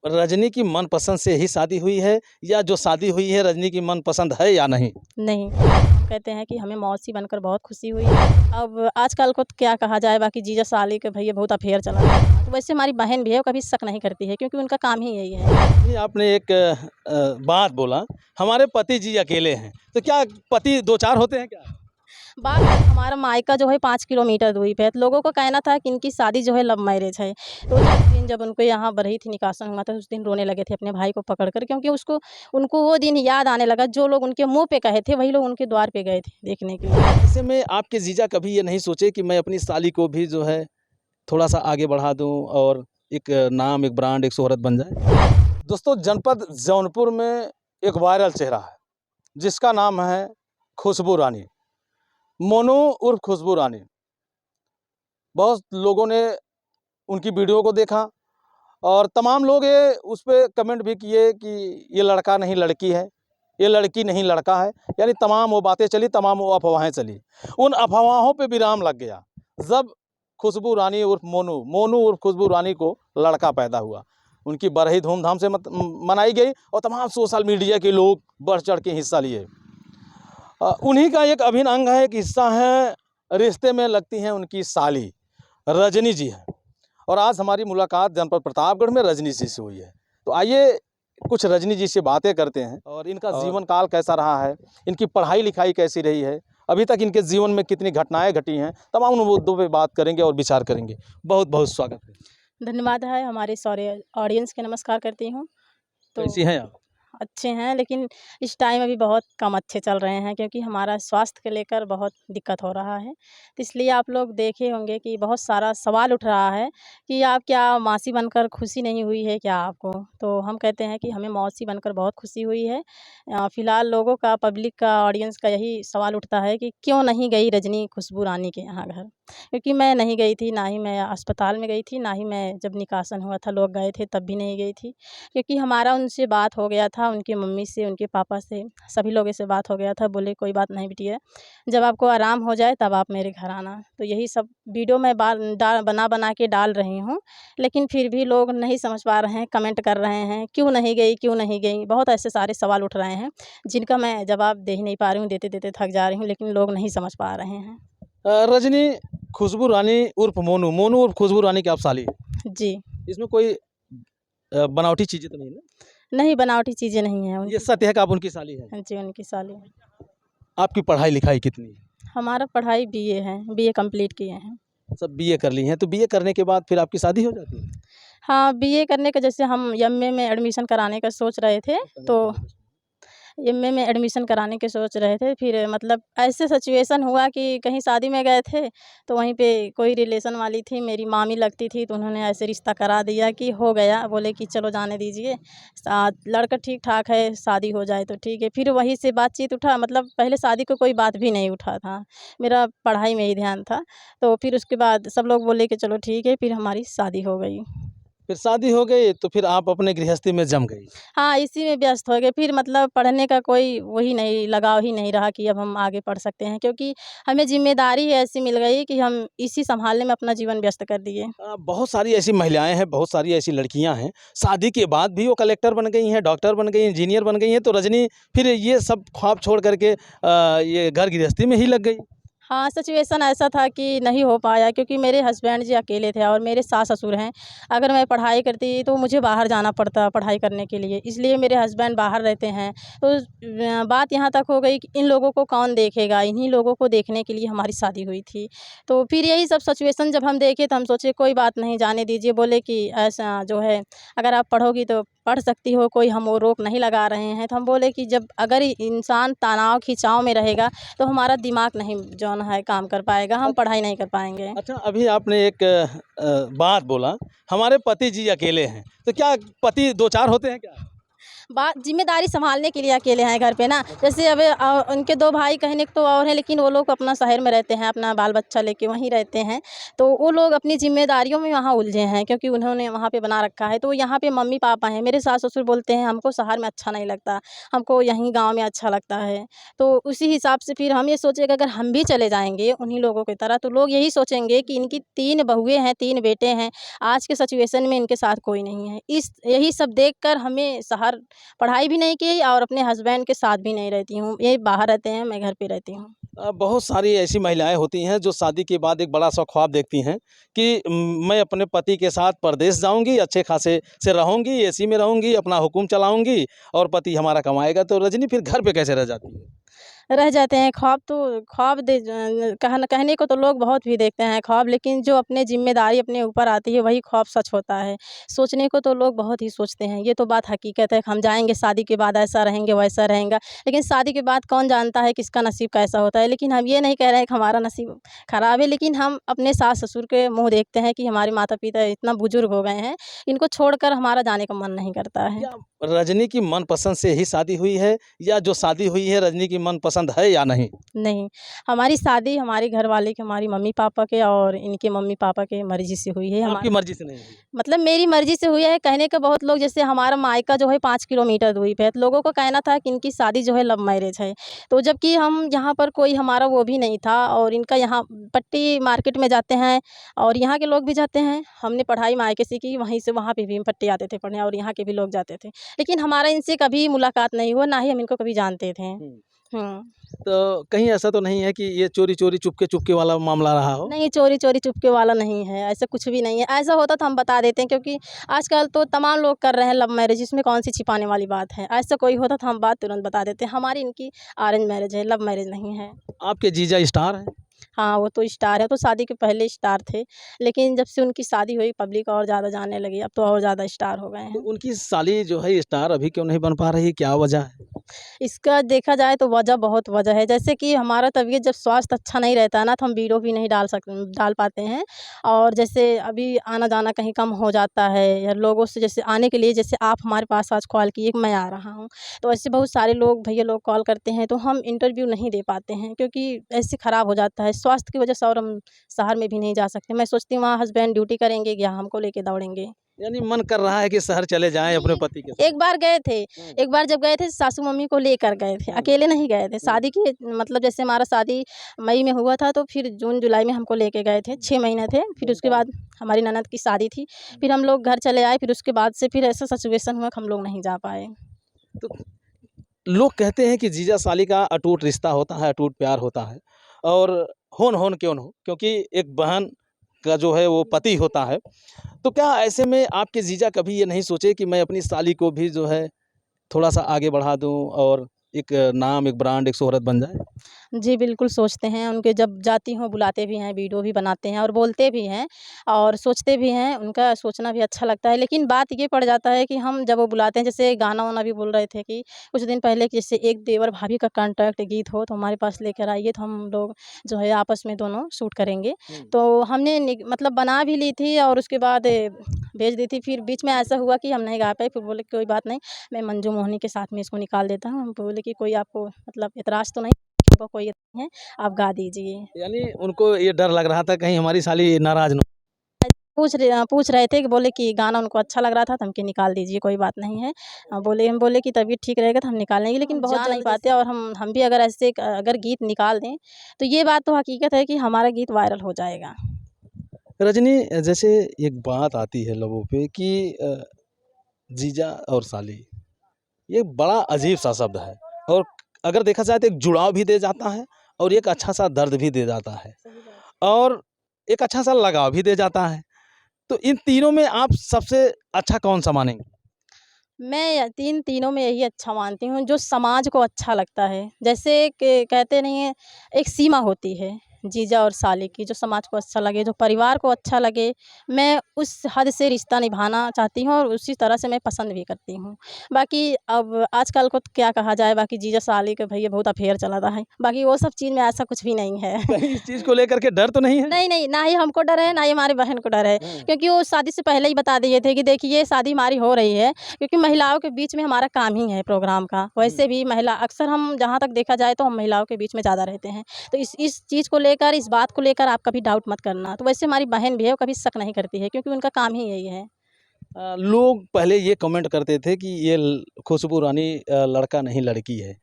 रजनी की मनपसंद से ही शादी हुई है या जो शादी हुई है रजनी की मनपसंद है या नहीं? नहीं, हम कहते हैं कि हमें मौसी बनकर बहुत खुशी हुई है। अब आजकल को तो क्या कहा जाए, बाकी जीजा साली के भैया बहुत अफेयर चला है। तो वैसे हमारी बहन भी है, वो कभी शक नहीं करती है क्योंकि उनका काम ही यही है। ये आपने एक बात बोला, हमारे पति जी अकेले हैं, तो क्या पति 2-4 होते हैं क्या? बात हमारा मायका जो है 5 किलोमीटर दूरी पे है, तो लोगों का कहना था कि इनकी शादी जो है लव मैरिज है। तो जिस दिन जब उनको यहाँ बरही थी, निकासन हुआ था, उस दिन रोने लगे थे अपने भाई को पकड़ कर, क्योंकि उनको वो दिन याद आने लगा, जो लोग उनके मुँह पे कहे थे, वही लोग उनके द्वार पे गए थे देखने के लिए। ऐसे में आपके जीजा कभी ये नहीं सोचे कि मैं अपनी साली को भी जो है थोड़ा-सा आगे बढ़ा दूँ और एक नाम, एक ब्रांड, एक शोहरत बन जाए? दोस्तों, जनपद जौनपुर में एक वायरल चेहरा है, जिसका नाम है खुशबू रानी, मोनू उर्फ खुशबू रानी। बहुत लोगों ने उनकी वीडियो को देखा और तमाम लोग ये उस पे कमेंट भी किए कि ये लड़का नहीं लड़की है, ये लड़की नहीं लड़का है। यानी तमाम वो बातें चली, तमाम वो अफवाहें चली। उन अफवाहों पे विराम लग गया जब खुशबू रानी उर्फ मोनू उर्फ खुशबू रानी को लड़का पैदा हुआ। उनकी बरही धूमधाम से मनाई गई और तमाम सोशल मीडिया के लोग बढ़ चढ़ के हिस्सा लिए। उन्हीं का एक अभिन्न अंग है, एक हिस्सा है, रिश्ते में लगती हैं उनकी साली रजनी जी हैं। और आज हमारी मुलाकात जनपद प्रतापगढ़ में रजनी जी से हुई है। तो आइए कुछ रजनी जी से बातें करते हैं और इनका जीवन काल कैसा रहा है, इनकी पढ़ाई लिखाई कैसी रही है, अभी तक इनके जीवन में कितनी घटनाएं घटी हैं, तमाम उन मुद्दों पे बात करेंगे और विचार करेंगे। बहुत बहुत स्वागत है। धन्यवाद है, हमारे सारे ऑडियंस के नमस्कार करती हूँ। तो कैसी हैं आप? अच्छे हैं, लेकिन इस टाइम अभी बहुत कम अच्छे चल रहे हैं क्योंकि हमारा स्वास्थ्य को लेकर बहुत दिक्कत हो रहा है। तो इसलिए आप लोग देखे होंगे कि बहुत सारा सवाल उठ रहा है कि आप क्या मासी बनकर खुशी नहीं हुई है क्या आपको? तो हम कहते हैं कि हमें मौसी बनकर बहुत खुशी हुई है। फ़िलहाल लोगों का, पब्लिक का, ऑडियंस का यही सवाल उठता है कि क्यों नहीं गई रजनी खुशबू रानी के यहाँ घर? क्योंकि मैं नहीं गई थी, ना ही मैं अस्पताल में गई थी, ना ही मैं जब निकासन हुआ था लोग गए थे तब भी नहीं गई थी। क्योंकि हमारा उनसे बात हो गया था, उनकी मम्मी से, उनके पापा से, सभी लोगों से बात हो गया था। बोले कोई बात नहीं बिटिया, जब आपको आराम हो जाए तब आप मेरे घर आना। तो यही सब वीडियो मैं बना के डाल रही हूँ, लेकिन फिर भी लोग नहीं समझ पा रहे हैं, कमेंट कर रहे हैं, क्यों नहीं गई, क्यों नहीं गई? बहुत ऐसे सारे सवाल उठ रहे हैं, जिनका मैं जवाब दे ही नहीं पा रही हूँ, देते-देते थक जा रही हूँ, लेकिन लोग नहीं समझ पा रहे हैं। रजनी खुशबू रानी उर्फ मोनू उर्फ खुशबू रानी की आप साली हैं। जी। इसमें कोई बनावटी चीज़ें तो नहीं ना? नहीं, बनावटी चीज़ें नहीं हैं ये उनकी। सत्य है कि आप उनकी साली हैं? जी, उनकी साली। आपकी पढ़ाई लिखाई कितनी है? हमारा पढ़ाई बीए है, बीए कंप्लीट किए हैं। सब बीए कर ली हैं, तो बीए करने के बाद फिर आपकी शादी हो जाती है? हाँ, बीए करने के जैसे हम एमए में एडमिशन कराने का सोच रहे थे, तो एमए में एडमिशन कराने के सोच रहे थे, फिर मतलब ऐसे सिचुएशन हुआ कि कहीं शादी में गए थे, तो वहीं पे कोई रिलेशन वाली थी, मेरी मामी लगती थी, तो उन्होंने ऐसे रिश्ता करा दिया कि हो गया, बोले कि चलो जाने दीजिए, लड़का ठीक-ठाक है, शादी हो जाए तो ठीक है। फिर वहीं से बातचीत उठा, मतलब पहले शादी का कोई बात भी नहीं उठा था, मेरा पढ़ाई में ही ध्यान था। तो फिर उसके बाद सब लोग बोले कि चलो ठीक है, फिर हमारी शादी हो गई। फिर शादी हो गई तो फिर आप अपने गृहस्थी में जम गई। हाँ, इसी में व्यस्त हो गए, फिर मतलब पढ़ने का कोई वही नहीं, लगाव ही नहीं रहा कि अब हम आगे पढ़ सकते हैं, क्योंकि हमें ज़िम्मेदारी ऐसी मिल गई कि हम इसी सँभालने में अपना जीवन व्यस्त कर दिए। बहुत सारी ऐसी महिलाएँ हैं, बहुत सारी ऐसी लड़कियाँ हैं, शादी के बाद भी वो कलेक्टर बन गई हैं, डॉक्टर बन गई हैं, इंजीनियर बन गई हैं, तो रजनी फिर ये सब ख्वाब छोड़ कर के ये घर गृहस्थी में ही लग गई। हाँ, सिचुएशन ऐसा था कि नहीं हो पाया क्योंकि मेरे हस्बैंड जी अकेले थे और मेरे सास-ससुर हैं। अगर मैं पढ़ाई करती तो मुझे बाहर जाना पड़ता पढ़ाई करने के लिए, इसलिए मेरे हस्बैंड बाहर रहते हैं। तो बात यहाँ तक हो गई कि इन लोगों को कौन देखेगा? इन्हीं लोगों को देखने के लिए हमारी शादी हुई थी। तो फिर यही सब सिचुएशन जब हम देखे तो हम सोचे कोई बात नहीं, जाने दीजिए। बोले कि ऐसा जो है, अगर आप पढ़ोगी तो पढ़ सकती हो, कोई हम वो रोक नहीं लगा रहे हैं। तो हम बोले कि जब अगर इंसान तनाव खिंचाव में रहेगा तो हमारा दिमाग नहीं जो है काम कर पाएगा, हम पढ़ाई नहीं कर पाएँगे। अच्छा, अभी आपने एक बात बोला, हमारे पति जी अकेले हैं, तो क्या पति 2-4 होते हैं क्या? बात जिम्मेदारी संभालने के लिए अकेले हैं घर पे ना। जैसे अब उनके 2 भाई कहने को तो और हैं, लेकिन वो लोग अपना शहर में रहते हैं, अपना बाल बच्चा लेके वहीं रहते हैं। तो वो लोग अपनी ज़िम्मेदारियों में वहाँ उलझे हैं, क्योंकि उन्होंने वहाँ पे बना रखा है। तो यहाँ पे मम्मी-पापा हैं, मेरे सास-ससुर बोलते हैं हमको शहर में अच्छा नहीं लगता, हमको यहीं गाँव में अच्छा लगता है। तो उसी हिसाब से फिर हम ये सोचे कि अगर हम भी चले जाएँगे उन्हीं लोगों की तरह, तो लोग यही सोचेंगे कि इनकी 3 बहुएँ हैं, 3 बेटे हैं, आज के सिचुएशन में इनके साथ कोई नहीं है। यही सब देखकर हमें शहर पढ़ाई भी नहीं की और अपने हस्बैंड के साथ भी नहीं रहती हूँ। ये बाहर रहते हैं, मैं घर पे रहती हूँ। बहुत सारी ऐसी महिलाएं होती हैं जो शादी के बाद एक बड़ा सा ख्वाब देखती हैं कि मैं अपने पति के साथ परदेश जाऊंगी, अच्छे खासे से रहूंगी, एसी में रहूंगी, अपना हुक्म चलाऊंगी और पति हमारा कमाएगा। तो रजनी फिर घर पे कैसे रह जाती है? रह जाते हैं ख्वाब, तो ख्वाब कहने को तो लोग बहुत भी देखते हैं ख्वाब, लेकिन जो अपने ज़िम्मेदारी अपने ऊपर आती है वही ख्वाब सच होता है। सोचने को तो लोग बहुत ही सोचते हैं, ये तो बात हकीकत है कि हम जाएँगे शादी के बाद ऐसा रहेंगे, वैसा रहेगा। लेकिन शादी के बाद कौन जानता है किसका नसीब कैसा होता है। लेकिन हम ये नहीं कह रहे हैं कि हमारा नसीब ख़राब है, लेकिन हम अपने सास-ससुर के मुँह देखते हैं कि हमारे माता-पिता इतना बुज़ुर्ग हो गए हैं, इनको छोड़कर हमारा जाने का मन नहीं करता है। क्या रजनी की मनपसंद से ही शादी हुई है या जो शादी हुई है रजनी की मनपसंद है या नहीं? नहीं, हमारी शादी हमारे घरवाले के, हमारी मम्मी-पापा के और इनके मम्मी-पापा के मर्ज़ी से हुई है। आपकी मर्जी से नहीं हुई? मतलब मेरी मर्ज़ी से हुई है, कहने को बहुत लोग, जैसे हमारा मायका जो है 5 किलोमीटर दूरी पे है, तो लोगों का कहना था कि इनकी शादी जो है लव मैरिज है। तो जबकि हम यहाँ पर कोई हमारा वो भी नहीं था, और इनका यहाँ पट्टी मार्केट में जाते हैं और यहाँ के लोग भी जाते हैं। हमने पढ़ाई मायके से की, वहीं से वहाँ पे भी हम पट्टी आते थे पढ़ने और यहाँ के भी लोग जाते थे। लेकिन हमारा इनसे कभी मुलाकात नहीं हुआ, ना ही हम इनको कभी जानते थे। हुँ। हुँ। तो कहीं ऐसा तो नहीं है कि ये चोरी-चोरी, चुपके-चुपके वाला मामला रहा हो? नहीं, चोरी-चोरी चुपके वाला नहीं है, ऐसा कुछ भी नहीं है। ऐसा होता तो हम बता देते हैं, क्योंकि आजकल तो तमाम लोग कर रहे हैं लव मैरिज, इसमें कौन-सी छिपाने वाली बात है। ऐसा कोई होता तो हम बात तुरंत बता देते हैं। हमारी इनकी अरेंज मैरिज है, लव मैरिज नहीं है। आपके जीजा स्टार हैं? हाँ, वो तो स्टार है, तो शादी के पहले स्टार थे, लेकिन जब से उनकी शादी हुई पब्लिक और ज़्यादा जानने लगी, अब तो और ज़्यादा स्टार हो गए तो हैं। उनकी साली जो है स्टार अभी क्यों नहीं बन पा रही? क्या वजह है? इसका देखा जाए तो वजह बहुत वजह है। जैसे कि हमारा तबीयत जब स्वास्थ्य अच्छा नहीं रहता है ना, तो हम वीडियो भी नहीं डाल पाते हैं। और जैसे अभी आना-जाना कहीं कम हो जाता है, या लोगों से जैसे आने के लिए, जैसे आप हमारे पास आज कॉल किए कि मैं आ रहा हूँ, तो ऐसे बहुत सारे लोग भैया लोग कॉल करते हैं, तो हम इंटरव्यू नहीं दे पाते हैं, क्योंकि ऐसे ख़राब हो जाता है स्वास्थ्य की वजह से, और हम शहर में भी नहीं जा सकते। मैं सोचती हूँ वहाँ हस्बैंड ड्यूटी करेंगे, या हमको लेके दौड़ेंगे। यानी मन कर रहा है कि शहर चले जाएँ अपने नहीं, पति के साथ। एक बार गए थे। हुँ, एक बार जब गए थे सासू मम्मी को लेकर गए थे, हुँ, अकेले नहीं गए थे। हुँ, शादी की मतलब जैसे हमारा शादी मई में हुआ था, तो फिर जून-जुलाई में हमको लेके गए थे, 6 महीने थे। फिर उसके बाद हमारी ननद की शादी थी, फिर हम लोग घर चले आए, फिर उसके बाद से फिर ऐसा सिचुएशन हुआ कि हम लोग नहीं जा पाए। तो लोग कहते हैं कि जीजा-साली का अटूट रिश्ता होता है, अटूट प्यार होता है और होन-होन क्यों न हो, क्योंकि एक बहन का जो है वो पति होता है। तो क्या ऐसे में आपके जीजा कभी ये नहीं सोचे कि मैं अपनी साली को भी जो है थोड़ा-सा आगे बढ़ा दूँ और एक नाम, एक ब्रांड, एक शोहरत बन जाए? जी, बिल्कुल सोचते हैं, उनके जब जाती हूँ बुलाते भी हैं, वीडियो भी बनाते हैं और बोलते भी हैं और सोचते भी हैं, उनका सोचना भी अच्छा लगता है। लेकिन बात ये पड़ जाता है कि हम जब वो बुलाते हैं, जैसे गाना-वाना भी बोल रहे थे कि कुछ दिन पहले कि जैसे एक देवर-भाभी का कॉन्ट्रैक्ट गीत हो, तो हमारे पास लेकर आइए, तो हम लोग जो है आपस में दोनों शूट करेंगे। हुँ। तो हमने मतलब बना भी ली थी और उसके बाद भेज दी थी। फिर बीच में ऐसा हुआ कि हम नहीं गा पाए, फिर बोले कोई बात नहीं, मैं मंजू मोहिनी के साथ में इसको निकाल देता हूँ। हम बोले कि कोई आपको मतलब एतराज़ तो नहीं? को कोई नहीं है, आप गा दीजिए। यानी उनको ये डर लग रहा था कहीं हमारी साली नाराज़ ना हो। पूछ रहे थे कि बोले कि गाना उनको अच्छा लग रहा था, तो हम कि निकाल दीजिए, कोई बात नहीं है। हम बोले कि तबीयत ठीक रहेगा तो हम निकाल लेंगे, लेकिन बहुत जा नहीं पाते, और हम भी अगर ऐसे अगर गीत निकाल दें, तो ये बात तो हकीकत है कि हमारा गीत वायरल हो जाएगा। रजनी जैसे एक बात आती है लोगों पे कि जीजा और साली ये बड़ा अजीब-सा शब्द है और अगर देखा जाए तो एक जुड़ाव भी दे जाता है और एक अच्छा-सा दर्द भी दे जाता है और एक अच्छा-सा लगाव भी दे जाता है। तो इन तीनों में आप सबसे अच्छा कौन-सा मानेंगे? मैं तीनों में यही अच्छा मानती हूँ, जो समाज को अच्छा लगता है। जैसे कि कहते नहीं हैं, एक सीमा होती है, जीजा और साली की, जो समाज को अच्छा लगे, जो परिवार को अच्छा लगे, मैं उस हद से रिश्ता निभाना चाहती हूँ और उसी तरह से मैं पसंद भी करती हूँ। बाकी अब आजकल को तो क्या कहा जाए, बाकी जीजा साली के भैया बहुत अफेयर चला रहा है, बाकी वो सब चीज़ में ऐसा कुछ भी नहीं है। कहीं इस चीज़ को लेकर के डर तो नहीं है? नहीं, नहीं, ना ही हमको डर है, ना ही हमारी बहन को डर है, क्योंकि वो शादी से पहले ही बता दिए थे कि देखिए शादी हमारी हो रही है, क्योंकि महिलाओं के बीच में हमारा काम ही है प्रोग्राम का। वैसे भी महिला अक्सर हम जहाँ तक देखा जाए तो हम महिलाओं के बीच में ज़्यादा रहते हैं। तो इस चीज़ को लेकर, इस बात को लेकर आप कभी डाउट मत करना। तो वैसे हमारी बहन भी है, वो कभी शक नहीं करती है, क्योंकि उनका काम ही यही है। लोग पहले ये कमेंट करते थे कि ये खुशबू रानी लड़का नहीं लड़की है।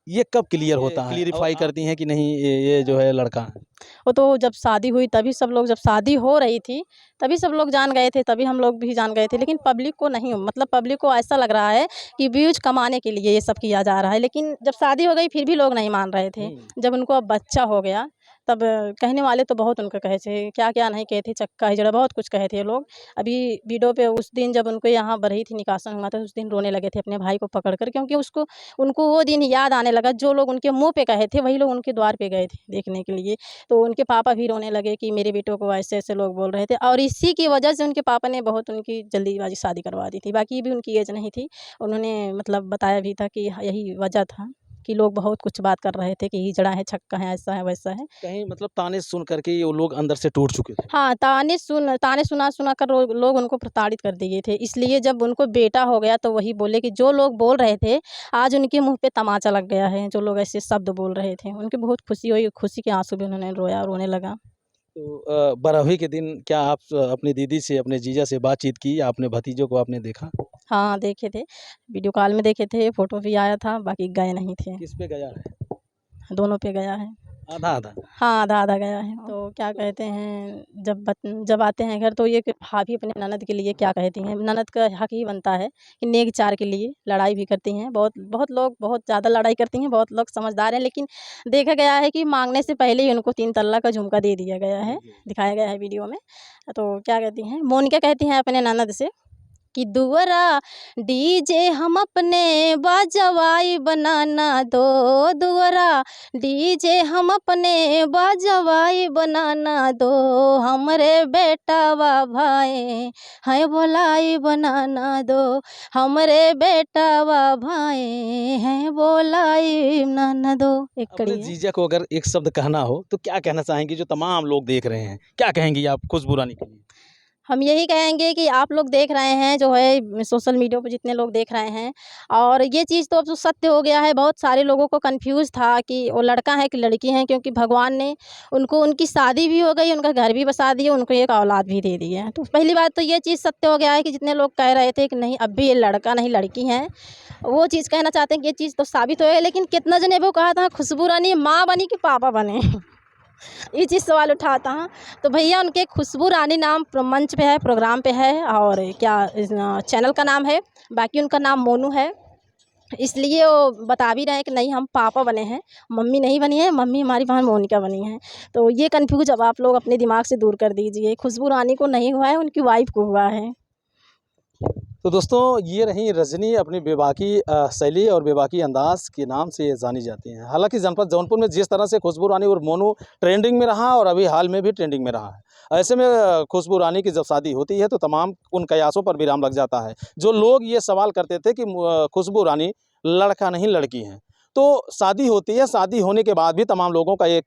ये कब क्लियर होता है? क्लियरिफाई करती हैं कि नहीं ये जो है लड़का है? वो तो जब शादी हुई तभी सब लोग, जब शादी हो रही थी तभी सब लोग जान गए थे, तभी हम लोग भी जान गए थे, लेकिन पब्लिक को नहीं, मतलब पब्लिक को ऐसा लग रहा है कि व्यूज कमाने के लिए ये सब किया जा रहा है। लेकिन जब शादी हो गई फिर भी लोग नहीं मान रहे थे। जब उनको अब बच्चा हो गया तब कहने वाले तो बहुत उनका कहे थे, क्या क्या नहीं कहे थे, चक्का हिजड़ा बहुत कुछ कहे थे लोग। अभी वीडियो पे उस दिन जब उनको यहाँ बरही थी, निकासन हुआ था, उस दिन रोने लगे थे अपने भाई को पकड़ कर, क्योंकि उसको उनको वो दिन याद आने लगा, जो लोग उनके मुँह पे कहे थे वही लोग उनके द्वार पे गए थे देखने के लिए। तो उनके पापा भी रोने लगे कि मेरे बेटों को ऐसे-ऐसे लोग बोल रहे थे, और इसी की वजह से उनके पापा ने बहुत उनकी जल्दीबाजी शादी करवा दी थी। बाकी भी उनकी एज नहीं थी। उन्होंने मतलब बताया भी था कि यही वजह था कि लोग बहुत कुछ बात कर रहे थे कि हिजड़ा है, छक्का है, ऐसा है, वैसा है। कहीं मतलब ताने सुन करके ये लोग अंदर से टूट चुके थे। हाँ, ताने सुना-सुना कर लोग उनको प्रताड़ित कर दिए थे। इसलिए जब उनको बेटा हो गया तो वही बोले कि जो लोग बोल रहे थे, आज उनके मुँह पे तमाचा लग गया है। जो लोग ऐसे शब्द बोल रहे थे, उनकी बहुत खुशी हुई, खुशी के आँसू भी उन्होंने रोया, रोने लगा। तो बारहवीं के दिन क्या आप अपनी दीदी से, अपने जीजा से बातचीत की या अपने भतीजों को आपने देखा? हाँ, देखे थे, वीडियो कॉल में देखे थे, फ़ोटो भी आया था, बाकी गए नहीं थे। किस पे गया है? दोनों पे गया है। आधा-आधा? हाँ, आधा-आधा गया है। तो क्या कहते हैं, जब आते हैं घर तो ये कि भाभी अपने ननद के लिए क्या कहती हैं, ननद का हक ही बनता है कि नेक चार के लिए लड़ाई भी करती हैं। बहुत बहुत लोग बहुत ज़्यादा लड़ाई करती हैं, बहुत लोग समझदार हैं, लेकिन देखा गया है कि माँगने से पहले ही उनको 3 तल्ला का झुमका दे दिया गया है, दिखाया गया है वीडियो में। तो क्या कहती हैं, मोनिका कहती हैं अपने ननद से कि दुअरा डीजे हम अपने बाजवाई बनाना दो, दुअरा डीजे हम अपने बाजवाई बनाना दो, हमरे बेटावा भाई हैं बोलाई बनाना दो, हमरे बेटावा भाई हैं बोलाई बनाना दो। एक अपने कड़ी है। जीजा को अगर एक शब्द कहना हो तो क्या कहना चाहेंगी जो तमाम लोग देख रहे हैं? क्या कहेंगी आप खुशबू रानी के लिए? हम यही कहेंगे कि आप लोग देख रहे हैं जो है सोशल मीडिया पे जितने लोग देख रहे हैं, और ये चीज़ तो अब तो सत्य हो गया है। बहुत सारे लोगों को कंफ्यूज था कि वो लड़का है कि लड़की है, क्योंकि भगवान ने उनको, उनकी शादी भी हो गई, उनका घर भी बसा दिया, उनको एक औलाद भी दे दी है। तो पहली बात तो ये चीज़ सत्य हो गया है कि जितने लोग कह रहे थे कि नहीं अब भी ये लड़का नहीं लड़की है, वो चीज़ कहना चाहते हैं कि ये चीज़ तो साबित हो गई। लेकिन कितना जने वो कहा था खुशबू रानी माँ बनी कि पापा बने, ये चीज़ सवाल उठाता है। तो भैया उनके खुशबू रानी नाम मंच पे है, प्रोग्राम पे है, और क्या चैनल का नाम है, बाकी उनका नाम मोनू है। इसलिए वो बता भी रहे हैं कि नहीं हम पापा बने हैं, मम्मी नहीं बनी है, मम्मी हमारी बहन मोनिका बनी है। तो ये कन्फ्यूज अब आप लोग अपने दिमाग से दूर कर दीजिए। खुशबू रानी को नहीं हुआ है, उनकी वाइफ को हुआ है। तो दोस्तों ये रही रजनी, अपनी बेबाकी शैली और बेबाकी अंदाज के नाम से जानी जाती हैं। हालांकि जनपद जौनपुर में जिस तरह से खुशबू रानी और मोनू ट्रेंडिंग में रहा और अभी हाल में भी ट्रेंडिंग में रहा है, ऐसे में खुशबू रानी की जब शादी होती है तो तमाम उन कयासों पर विराम लग जाता है। जो लोग ये सवाल करते थे कि खुशबू रानी लड़का नहीं लड़की हैं, तो शादी होती है, शादी होने के बाद भी तमाम लोगों का एक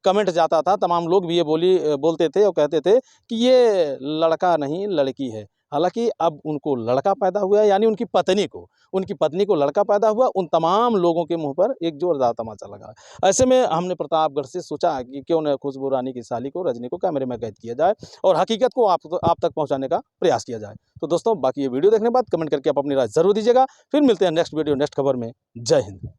कमेंट जाता था, तमाम लोग भी ये बोलते थे और कहते थे कि ये लड़का नहीं लड़की है। हालाँकि अब उनको लड़का पैदा हुआ है, यानी उनकी पत्नी को लड़का पैदा हुआ। उन तमाम लोगों के मुँह पर एक ज़ोरदार तमाचा लगा। ऐसे में हमने प्रतापगढ़ से सोचा कि क्यों न खुशबू रानी की साली को, रजनी को कैमरे में कैद किया जाए और हकीकत को आप तक पहुँचाने का प्रयास किया जाए। तो दोस्तों बाकी ये वीडियो देखने के बाद कमेंट करके आप अपनी राय ज़रूर दीजिएगा। फिर मिलते हैं नेक्स्ट वीडियो, नेक्स्ट खबर में। जय हिंद।